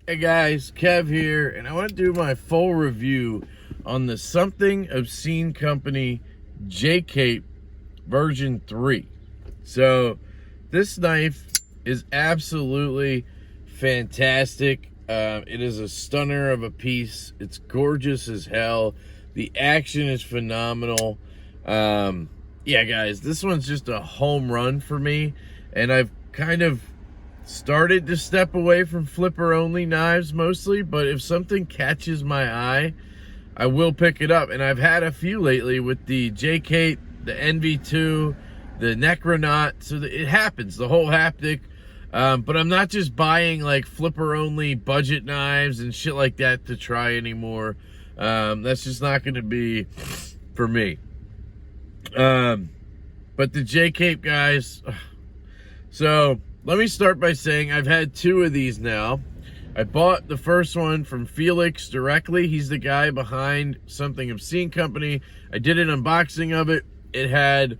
Hey guys, Kev here, and I want to do my full review on the Something Obscene Company JCape version 3. So, this knife is absolutely fantastic. It is a stunner of a piece. It's gorgeous as hell. The action is phenomenal. Yeah, guys, this one's just a home run for me, and I've kind of started to step away from flipper only knives mostly, but if something catches my eye, I will pick it up. And I've had a few lately with the JCape, the NV2, the Necronaut, so it happens, the whole haptic. But I'm not just buying like flipper only budget knives and shit like that to try anymore. That's just not going to be for me. But the JCape, guys, so let me start by saying I've had 2 of these now. I bought the first one from Felix directly. He's the guy behind Something Obscene Company. I did an unboxing of it. It had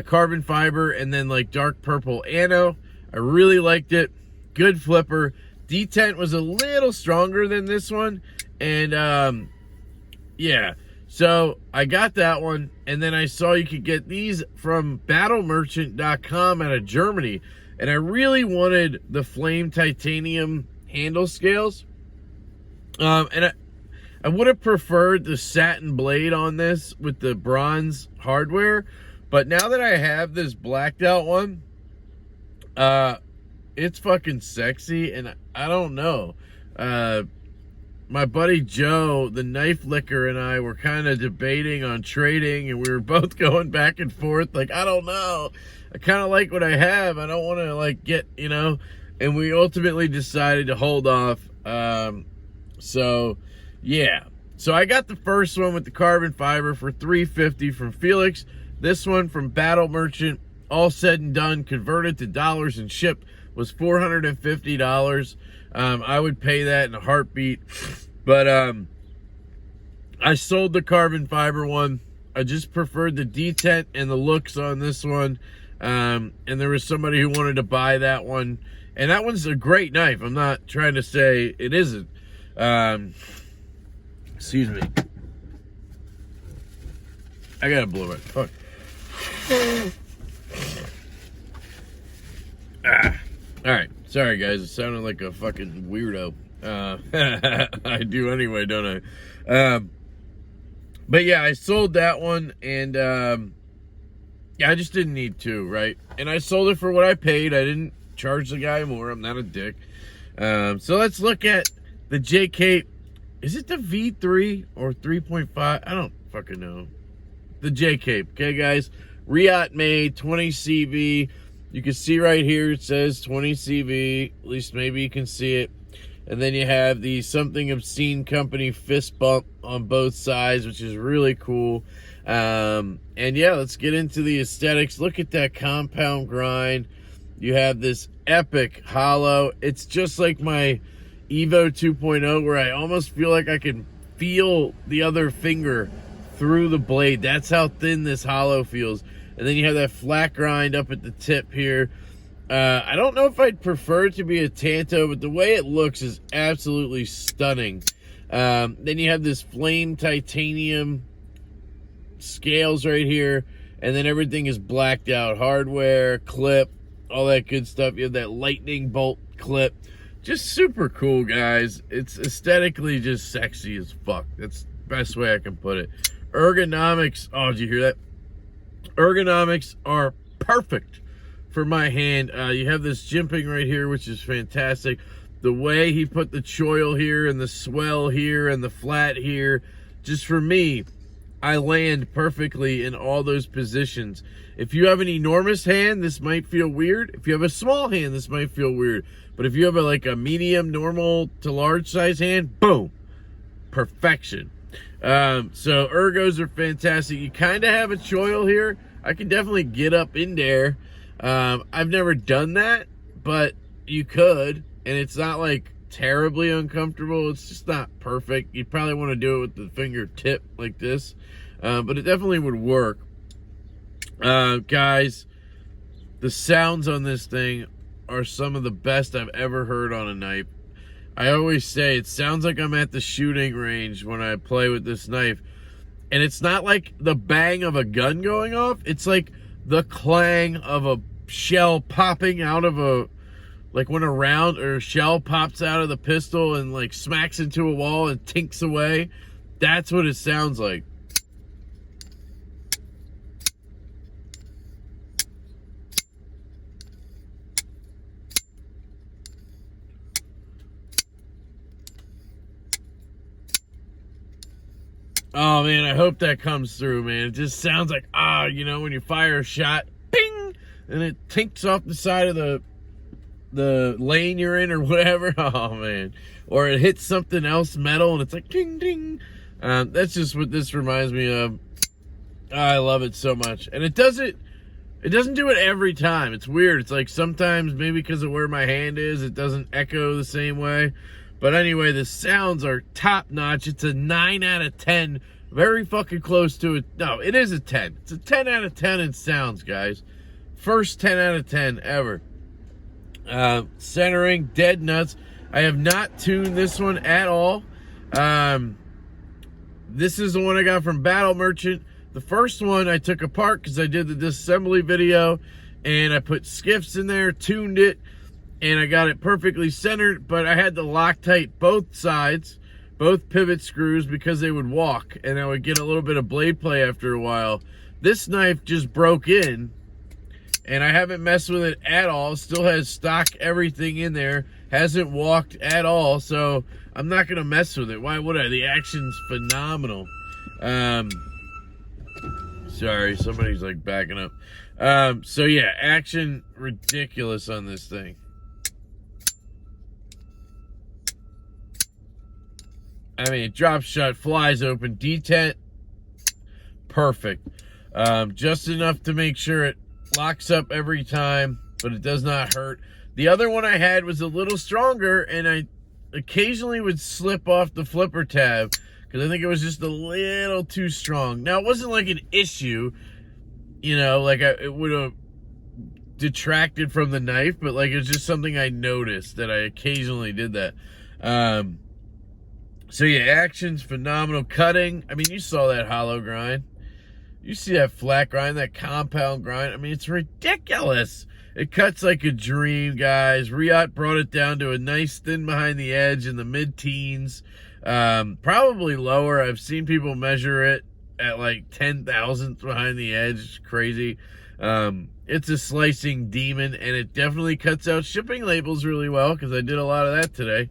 carbon fiber and then like dark purple ano. I really liked it. Good flipper. Detent was a little stronger than this one. And yeah, so I got that one. And then I saw you could get these from battlemerchant.com out of Germany. And I really wanted the flame titanium handle scales. And I would have preferred the satin blade on this with the bronze hardware. But now that I have this blacked out one, it's fucking sexy. And I don't know. My buddy Joe, the knife licker, and I were kind of debating on trading. And we were both going back and forth. Like, I don't know. I kind of like what I have. I don't want to like get, you know, and we ultimately decided to hold off. So yeah, so I got the first one with the carbon fiber for $350 from Felix. This one from Battle Merchant, all said and done, converted to dollars and shipped, was $450. I would pay that in a heartbeat. But I sold the carbon fiber one. I just preferred the detent and the looks on this one. And there was somebody who wanted to buy that one, and that one's a great knife. I'm not trying to say it isn't. Excuse me. I gotta blow it. Fuck. All right. Sorry, guys. It sounded like a fucking weirdo. I do anyway, don't I? But yeah, I sold that one, and yeah, I just didn't need 2, right? And I sold it for what I paid. I didn't charge the guy more. I'm not a dick. So let's look at the JCape. Is it the V3 or 3.5? I don't fucking know. The JCape, okay, guys? Riot made 20 CV. You can see right here it says 20 CV. At least maybe you can see it. And then you have the Something Obscene Company fist bump on both sides, which is really cool. And yeah, let's get into the aesthetics. Look at that compound grind. You have this epic hollow. It's just like my Evo 2.0, where I almost feel like I can feel the other finger through the blade. That's how thin this hollow feels. And then you have that flat grind up at the tip here. I don't know if I'd prefer it to be a Tanto, but the way it looks is absolutely stunning. Then you have this flame titanium scales right here, and then everything is blacked out. Hardware, clip, all that good stuff. You have that lightning bolt clip. Just super cool, guys. It's aesthetically just sexy as fuck. That's the best way I can put it. Ergonomics, oh, did you hear that? Ergonomics are perfect for my hand. You have this jimping right here, which is fantastic. The way he put the choil here and the swell here and the flat here, just for me, I land perfectly in all those positions. If you have an enormous hand, this might feel weird. If you have a small hand, this might feel weird. But if you have like a medium, normal to large size hand, boom, perfection. So ergos are fantastic. You kind of have a choil here. I can definitely get up in there. I've never done that, but you could, and it's not like terribly uncomfortable. It's just not perfect. You probably want to do it with the fingertip like this, but it definitely would work. Guys, the sounds on this thing are some of the best I've ever heard on a knife. I always say it sounds like I'm at the shooting range when I play with this knife. And it's not like the bang of a gun going off. It's like the clang of a shell popping out of a, like when a round or a shell pops out of the pistol and like smacks into a wall and tinks away. That's what it sounds like. Oh, man, I hope that comes through, man. It just sounds like, you know, when you fire a shot, ping, and it tinks off the side of the lane you're in or whatever. Oh, man. Or it hits something else, metal, and it's like, ding, ding. That's just what this reminds me of. I love it so much. And it doesn't do it every time. It's weird. It's like sometimes, maybe because of where my hand is, it doesn't echo the same way. But anyway, the sounds are top notch. It's a 9 out of 10. Very fucking close to it. No, it is a 10. It's a 10 out of 10 in sounds, guys. First 10 out of 10 ever. Centering, dead nuts. I have not tuned this one at all. This is the one I got from Battle Merchant. The first one I took apart because I did the disassembly video. And I put skiffs in there, tuned it. And I got it perfectly centered, but I had to Loctite both sides, both pivot screws, because they would walk, and I would get a little bit of blade play after a while. This knife just broke in, and I haven't messed with it at all. Still has stock everything in there, hasn't walked at all, so I'm not going to mess with it. Why would I? The action's phenomenal. Sorry, somebody's like backing up. So yeah, action ridiculous on this thing. I mean, drop shot, flies open, detent, perfect. Just enough to make sure it locks up every time, but it does not hurt. The other one I had was a little stronger, and I occasionally would slip off the flipper tab because I think it was just a little too strong. Now, it wasn't like an issue, you know, like it would have detracted from the knife, but like it was just something I noticed that I occasionally did that. So yeah, action's phenomenal. Cutting, I mean, you saw that hollow grind. You see that flat grind, that compound grind. I mean, it's ridiculous. It cuts like a dream, guys. Riot brought it down to a nice thin behind the edge in the mid-teens. Probably lower. I've seen people measure it at like 10,000th behind the edge. It's crazy. It's a slicing demon, and it definitely cuts out shipping labels really well because I did a lot of that today.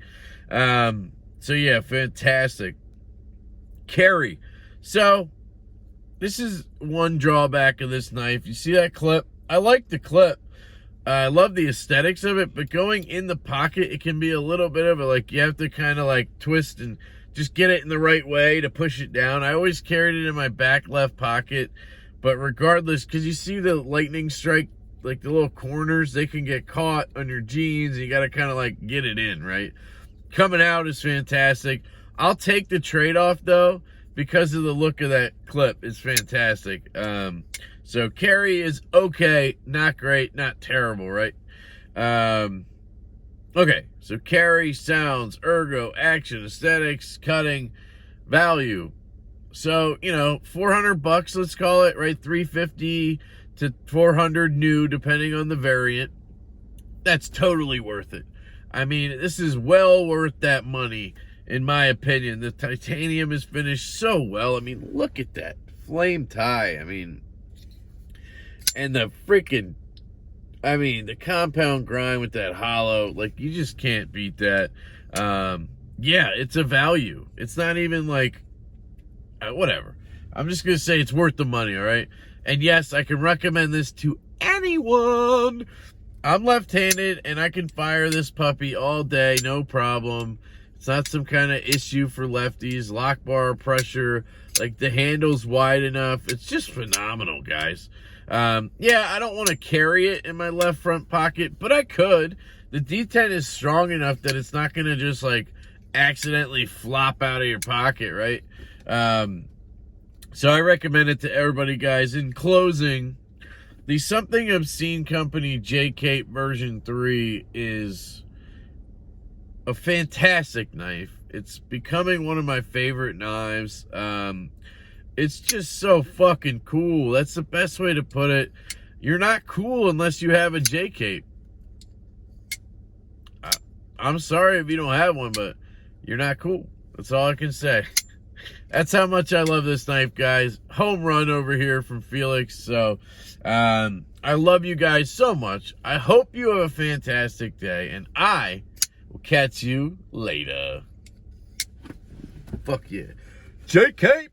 So yeah, fantastic. Carry. So this is one drawback of this knife. You see that clip? I like the clip. I love the aesthetics of it, but going in the pocket, it can be a little bit of a, like, you have to kind of like twist and just get it in the right way to push it down. I always carried it in my back left pocket, but regardless, because you see the lightning strike, like the little corners, they can get caught on your jeans, and you got to kind of like get it in, right? Coming out is fantastic. I'll take the trade-off, though, because of the look of that clip. It's fantastic. So carry is okay, not great, not terrible, right? Okay, so carry, sounds, ergo, action, aesthetics, cutting, value. So, you know, $400, let's call it, right? $350 to $400 new, depending on the variant. That's totally worth it. I mean, this is well worth that money, in my opinion. The titanium is finished so well. I mean, look at that flame tie. I mean, and the freaking, I mean, the compound grind with that hollow, like, you just can't beat that. Yeah, it's a value. It's not even like, whatever. I'm just going to say it's worth the money, all right? And yes, I can recommend this to anyone. I'm left-handed, and I can fire this puppy all day, no problem. It's not some kind of issue for lefties. Lock bar pressure, like the handle's wide enough. It's just phenomenal, guys. Yeah, I don't want to carry it in my left front pocket, but I could. the D10 is strong enough that it's not going to just like accidentally flop out of your pocket, right? So I recommend it to everybody, guys. In closing, the Something Obscene Company JCape version 3 is a fantastic knife. It's becoming one of my favorite knives. It's just so fucking cool. That's the best way to put it. You're not cool unless you have a JCape. I'm sorry if you don't have one, but you're not cool. That's all I can say. That's how much I love this knife, guys. Home run over here from Felix. So, I love you guys so much. I hope you have a fantastic day, and I will catch you later. Fuck yeah. JCape!